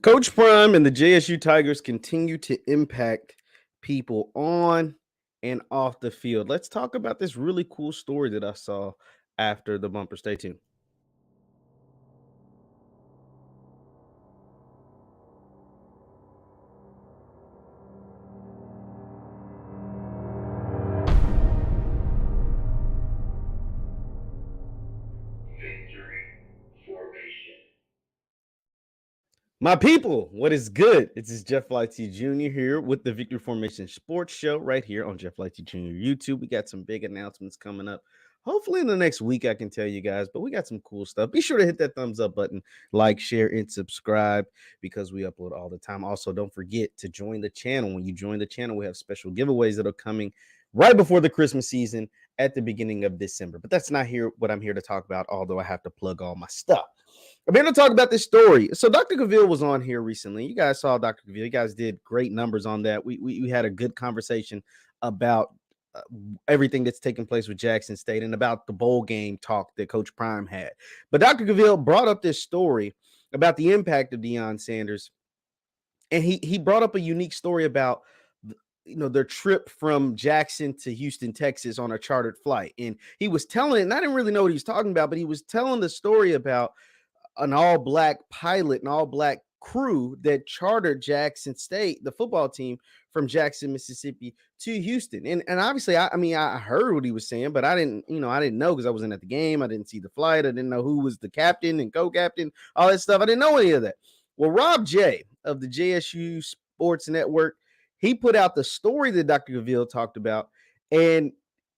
Coach Prime and the JSU Tigers continue to impact people on and off the field. Let's talk about this really cool story that I saw after the bumper. Stay tuned. My people, what is good? It's JeffLightsy Jr. here with the Victory Formation Sports Show right here on JeffLightsy Jr. YouTube. We got some big announcements coming up. Hopefully in the next week, I can tell you guys, but we got some cool stuff. Be sure to hit that thumbs up button, like, share, and subscribe because we upload all the time. Also, don't forget to join the channel. When you join the channel, we have special giveaways that are coming right before the Christmas season at the beginning of December. But that's not what I'm here to talk about, although I have to plug all my stuff. I'm here to talk about this story. So Dr. Cavil was on here recently. You guys saw Dr. Cavil. You guys did great numbers on that. We had a good conversation about everything that's taking place with Jackson State and about the bowl game talk that Coach Prime had. But Dr. Cavil brought up this story about the impact of Deion Sanders. And he brought up a unique story about their trip from Jackson to Houston, Texas on a chartered flight. And he was telling, and I didn't really know what he was talking about, but he was telling the story about an all-black pilot, an all-black crew that chartered Jackson State, the football team, from Jackson, Mississippi to Houston. And obviously, I heard what he was saying, but I didn't know because I wasn't at the game. I didn't see the flight. I didn't know who was the captain and co-captain, all that stuff. I didn't know any of that. Well, Rob J of the JSU Sports Network, he put out the story that Dr. Cavil talked about, and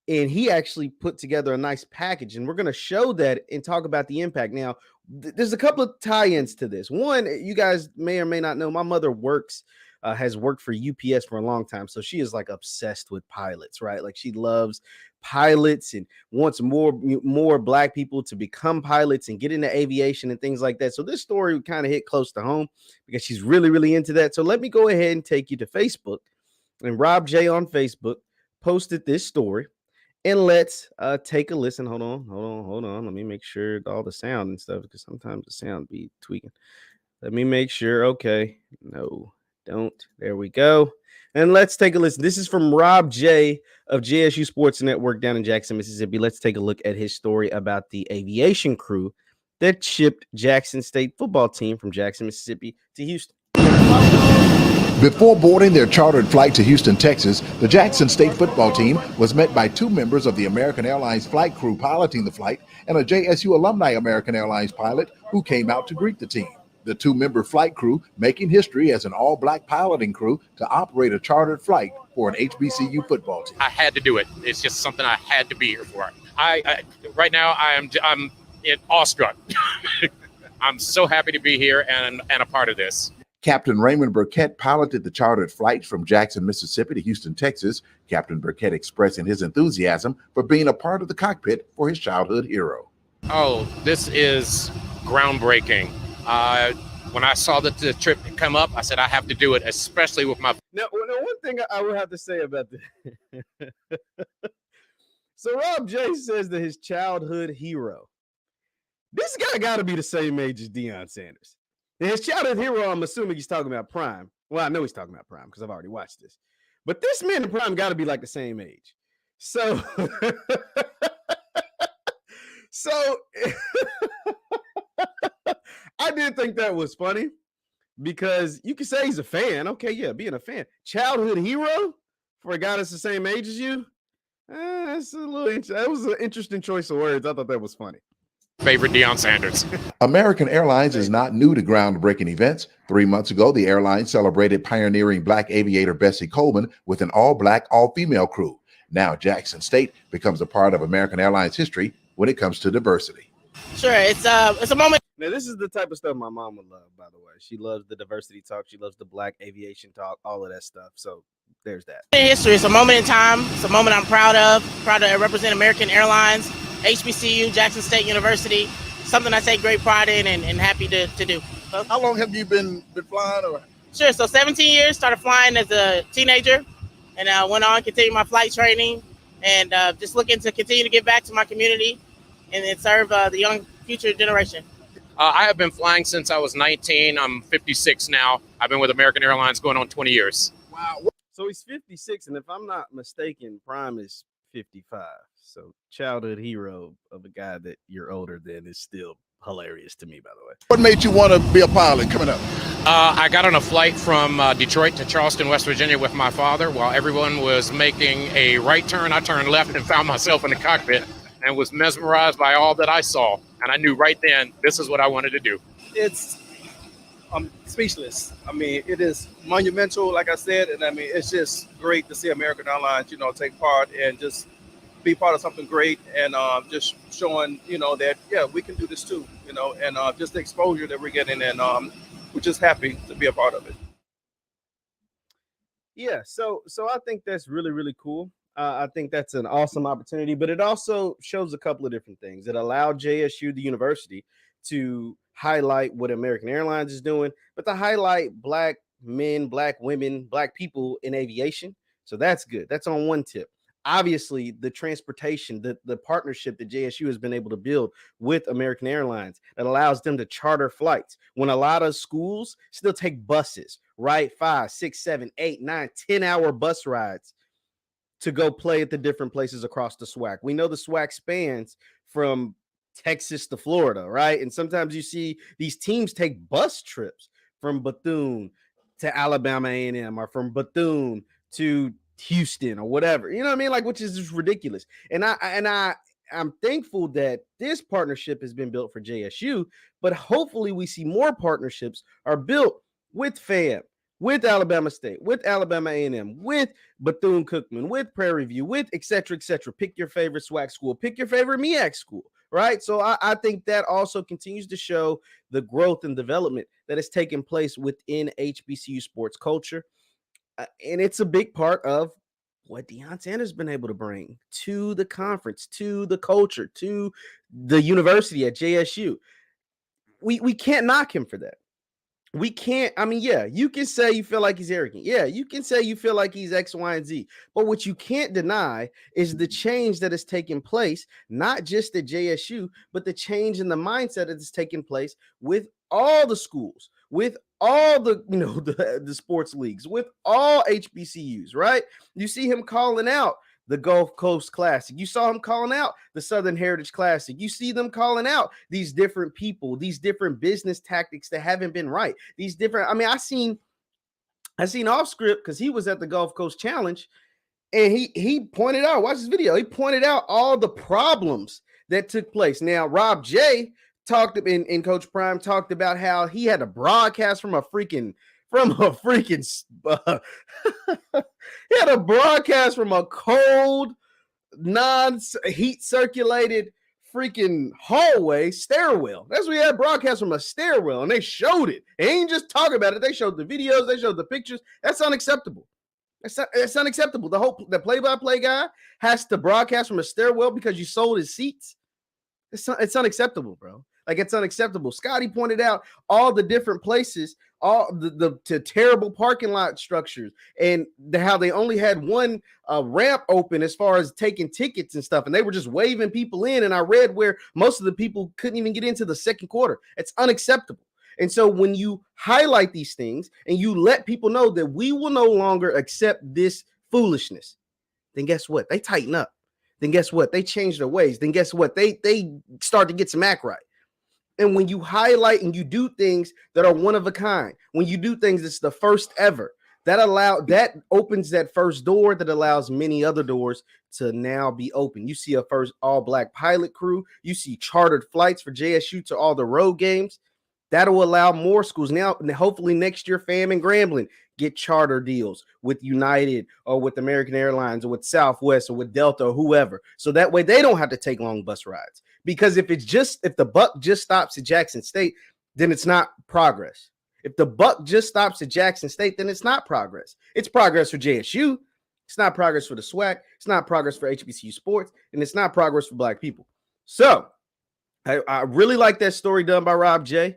he actually put together a nice package, and we're going to show that and talk about the impact. Now, there's a couple of tie-ins to this. One, you guys may or may not know, my mother has worked for UPS for a long time, so she is like obsessed with pilots, right? Like she loves pilots and wants more Black people to become pilots and get into aviation and things like that. So this story kind of hit close to home because she's really, really into that. So let me go ahead and take you to Facebook, and Rob J on Facebook posted this story. And let's take a listen. Hold on. Let me make sure all the sound and stuff, because sometimes the sound be tweaking. Let me make sure. Okay. No, don't. There we go. And let's take a listen. This is from Rob J of JSU Sports Network down in Jackson, Mississippi. Let's take a look at his story about the aviation crew that shipped Jackson State football team from Jackson, Mississippi to Houston. Before boarding their chartered flight to Houston, Texas, the Jackson State football team was met by two members of the American Airlines flight crew piloting the flight and a JSU alumni American Airlines pilot who came out to greet the team. The two-member flight crew making history as an all-black piloting crew to operate a chartered flight for an HBCU football team. I had to do it. It's just something I had to be here for. Right now I'm awestruck. I'm so happy to be here and a part of this. Captain Raymond Burkett piloted the chartered flight from Jackson, Mississippi to Houston, Texas. Captain Burkett expressing his enthusiasm for being a part of the cockpit for his childhood hero. Oh, this is groundbreaking. When I saw that the trip come up, I said I have to do it, especially with my... Now, one thing I will have to say about this. So Rob J says that his childhood hero. This guy got to be the same age as Deion Sanders. Now, his childhood hero, I'm assuming he's talking about Prime. Well, I know he's talking about Prime because I've already watched this. But this man and Prime got to be like the same age. So, I did think that was funny because you could say he's a fan. Okay, yeah, being a fan. Childhood hero for a guy that's the same age as you? That's that was an interesting choice of words. I thought that was funny. Favorite Deion Sanders. American Airlines is not new to groundbreaking events. 3 months ago, the airline celebrated pioneering Black aviator Bessie Coleman with an all-Black, all-female crew. Now Jackson State becomes a part of American Airlines history when it comes to diversity. Sure, it's a moment. Now, this is the type of stuff my mom would love, by the way. She loves the diversity talk. She loves the Black aviation talk, all of that stuff. So there's that. In history, it's a moment in time. It's a moment I'm proud of. Proud to represent American Airlines, HBCU, Jackson State University. Something I take great pride in and happy to do. So, how long have you been flying? Or? Sure, so 17 years. Started flying as a teenager and went on, continued my flight training and just looking to continue to give back to my community and serve the young future generation. I have been flying since I was 19. I'm 56 now. I've been with American Airlines going on 20 years. Wow. So he's 56, and if I'm not mistaken, Prime is 55. So childhood hero of a guy that you're older than is still hilarious to me, by the way. What made you want to be a pilot coming up? I got on a flight from Detroit to Charleston, West Virginia with my father. While everyone was making a right turn, I turned left and found myself in the cockpit and was mesmerized by all that I saw. And I knew right then, this is what I wanted to do. I'm speechless. I mean, it is monumental, like I said, and I mean, it's just great to see American Airlines, take part and just be part of something great, and just showing, that, yeah, we can do this too, and just the exposure that we're getting, and we're just happy to be a part of it. Yeah, so I think that's really, really cool. I think that's an awesome opportunity, but it also shows a couple of different things. It allowed JSU, the university, to highlight what American Airlines is doing, but to highlight Black men, Black women, Black people in aviation. So that's good. That's on one tip. Obviously, the transportation, the partnership that JSU has been able to build with American Airlines that allows them to charter flights when a lot of schools still take buses, right? 5, 6, 7, 8, 9, 10-hour bus rides to go play at the different places across the SWAC. We know the SWAC spans from Texas to Florida, right? And sometimes you see these teams take bus trips from Bethune to Alabama A&M or from Bethune to Houston or whatever, you know what I mean? Like, which is just ridiculous. And I'm thankful that this partnership has been built for JSU, but hopefully we see more partnerships are built with FAM, with Alabama State, with Alabama A&M, with Bethune-Cookman, with Prairie View, with et cetera, et cetera. Pick your favorite SWAC school, pick your favorite MEAC school, right? So I think that also continues to show the growth and development that has taken place within HBCU sports culture. And it's a big part of what Deion Sanders has been able to bring to the conference, to the culture, to the university at JSU. We can't knock him for that. We can't. I mean, yeah, you can say you feel like he's arrogant. Yeah, you can say you feel like he's X, Y, and Z. But what you can't deny is the change that has taken place, not just at JSU, but the change in the mindset that has taken place with all the schools, with all the, the sports leagues, with all HBCUs, right? You see him calling out the Gulf Coast Classic. You saw him calling out the Southern Heritage Classic. You see them calling out these different people, these different business tactics that haven't been right. These different, I seen off script because he was at the Gulf Coast Challenge, and he pointed out, watch this video, he pointed out all the problems that took place. Now, Rob J talked in Coach Prime talked about how he had a broadcast from a freaking he had a broadcast from a cold, non-heat circulated freaking hallway stairwell. That's what he had, broadcast from a stairwell, and they showed it. They ain't just talk about it. They showed the videos, they showed the pictures. That's unacceptable. That's unacceptable. The play-by-play guy has to broadcast from a stairwell because you sold his seats. It's unacceptable, bro. Like, it's unacceptable. Scotty pointed out all the different places, all the terrible parking lot structures, and how they only had one ramp open as far as taking tickets and stuff, and they were just waving people in. And I read where most of the people couldn't even get into the second quarter. It's unacceptable. And so when you highlight these things and you let people know that we will no longer accept this foolishness, then guess what? They tighten up. Then guess what? They change their ways. Then guess what? They start to get some act right. And when you highlight and you do things that are one of a kind, when you do things that's the first ever, that opens that first door that allows many other doors to now be open. You see a first all-black pilot crew. You see chartered flights for JSU to all the road games. That'll allow more schools. Now, hopefully next year, FAM and Grambling get charter deals with United or with American Airlines or with Southwest or with Delta or whoever. So that way they don't have to take long bus rides. Because if the buck just stops at Jackson State, then it's not progress. If the buck just stops at Jackson State, then it's not progress. It's progress for JSU. It's not progress for the SWAC. It's not progress for HBCU sports. And it's not progress for Black people. So I really like that story done by Rob J.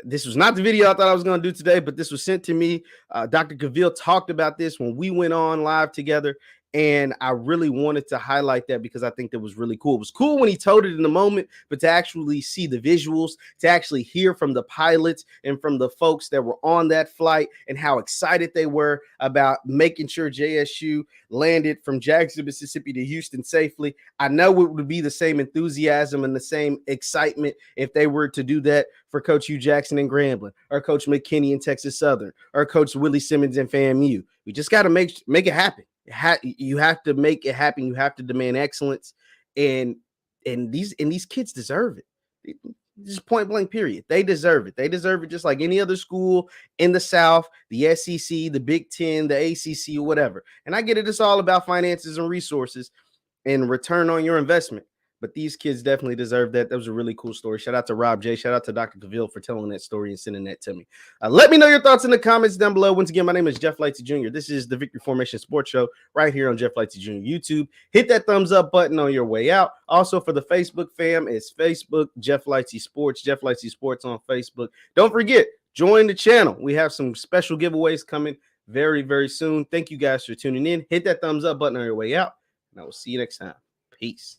This was not the video I thought I was going to do today, but this was sent to me. Dr. Cavil talked about this when we went on live together, And I really wanted to highlight that because I think that was really cool. It was cool when he told it in the moment, but to actually see the visuals, to actually hear from the pilots and from the folks that were on that flight and how excited they were about making sure JSU landed from Jackson, Mississippi to Houston safely. I know it would be the same enthusiasm and the same excitement if they were to do that for Coach Hugh Jackson and Grambling, or Coach McKinney in Texas Southern, or Coach Willie Simmons and FAMU. We just got to make it happen. You have to make it happen. You have to demand excellence, and these kids deserve it. Just point blank, period. They deserve it. They deserve it just like any other school in the South, the SEC, the Big Ten, the ACC, or whatever. And I get it. It's all about finances and resources and return on your investment. But these kids definitely deserve that. That was a really cool story. Shout out to Rob J. Shout out to Dr. Cavil for telling that story and sending that to me. Let me know your thoughts in the comments down below. Once again, my name is Jeff Lightsy Jr. This is the Victory Formation Sports Show right here on Jeff Lightsy Jr. YouTube. Hit that thumbs up button on your way out. Also for the Facebook fam, it's Facebook, Jeff Lightsy Sports, Jeff Lightsy Sports on Facebook. Don't forget, join the channel. We have some special giveaways coming very, very soon. Thank you guys for tuning in. Hit that thumbs up button on your way out, and I will see you next time. Peace.